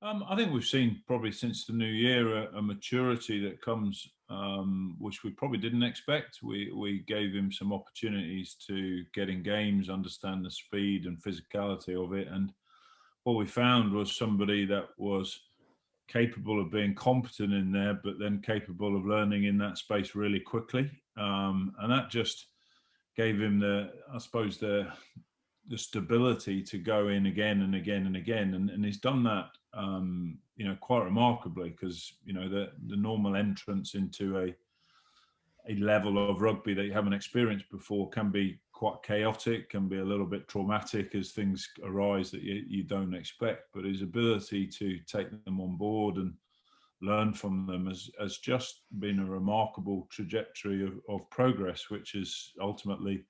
I think we've seen probably since the new year a maturity that comes, which we probably didn't expect. We gave him some opportunities to get in games, understand the speed and physicality of it, and what we found was somebody that was capable of being competent in there, but then capable of learning in that space really quickly, and that just gave him I suppose, the stability to go in again and again and again, and he's done that, quite remarkably, because the normal entrance into a level of rugby that you haven't experienced before can be quite chaotic, can be a little bit traumatic as things arise that you don't expect. But his ability to take them on board and learn from them has just been a remarkable trajectory of progress, which has ultimately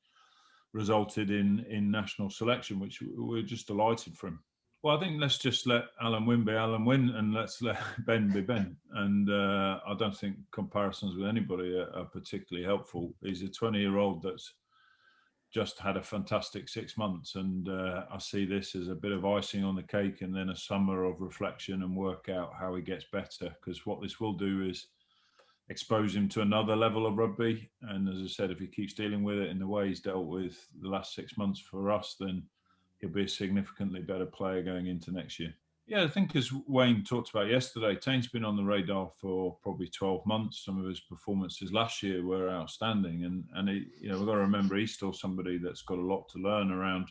resulted in national selection, which we're just delighted for him. Well, I think let's just let Alan Wynne be Alan Wynne, and let's let Ben be Ben. And I don't think comparisons with anybody are particularly helpful. He's a 20-year-old that's just had a fantastic 6 months, and I see this as a bit of icing on the cake, and then a summer of reflection and work out how he gets better. Because what this will do is expose him to another level of rugby. And as I said, if he keeps dealing with it in the way he's dealt with the last 6 months for us, then he'll be a significantly better player going into next year. Yeah, I think as Wayne talked about yesterday, Taine's been on the radar for probably 12 months. Some of his performances last year were outstanding. And we've got to remember he's still somebody that's got a lot to learn around,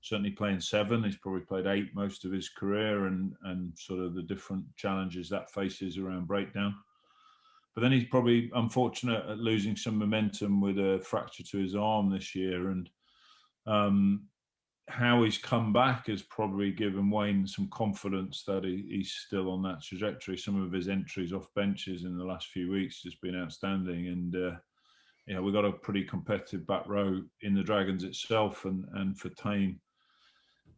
certainly playing 7. He's probably played 8 most of his career, and sort of the different challenges that faces around breakdown. But then he's probably unfortunate at losing some momentum with a fracture to his arm this year. And how he's come back has probably given Wayne some confidence that he's still on that trajectory. Some of his entries off benches in the last few weeks has been outstanding. And we've got a pretty competitive back row in the Dragons itself. And for Taine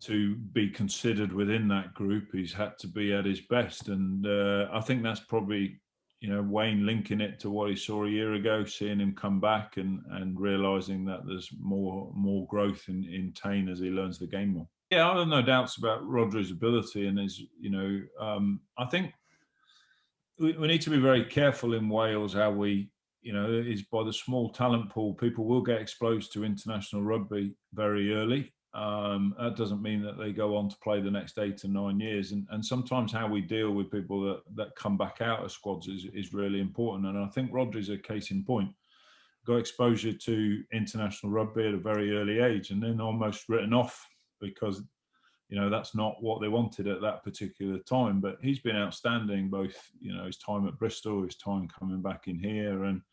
to be considered within that group, he's had to be at his best. And I think that's probably, Wayne linking it to what he saw a year ago, seeing him come back and realising that there's more growth in Taine as he learns the game more. Yeah, I have no doubts about Rhodri's ability, and I think we need to be very careful in Wales how we, is by the small talent pool, people will get exposed to international rugby very early. That doesn't mean that they go on to play the next 8 or 9 years. And sometimes how we deal with people that come back out of squads is really important. And I think Rhodri's a case in point. Got exposure to international rugby at a very early age, and then almost written off because, that's not what they wanted at that particular time. But he's been outstanding, both, his time at Bristol, his time coming back in here, and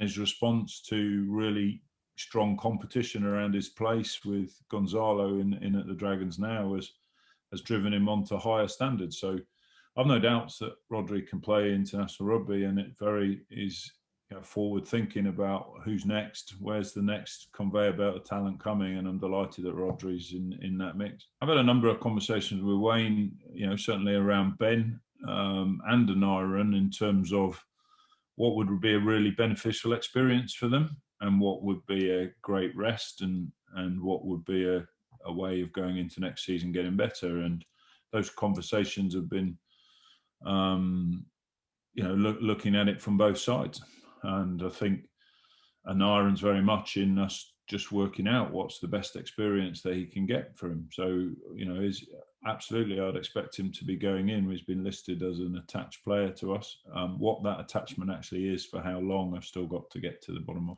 his response to really strong competition around his place with Gonzalo in at the Dragons now has driven him on to higher standards. So I've no doubts that Rhodri can play international rugby, and it very is forward thinking about who's next, where's the next conveyor belt of talent coming, and I'm delighted that Rhodri's in that mix. I've had a number of conversations with Wayne, certainly around Ben and Aneurin in terms of what would be a really beneficial experience for them, and what would be a great rest, and what would be a way of going into next season getting better. And those conversations have been, looking at it from both sides. And I think Aneurin's very much in us just working out what's the best experience that he can get for him. So, is absolutely, I'd expect him to be going in. He's been listed as an attached player to us. What that attachment actually is for how long, I've still got to get to the bottom of.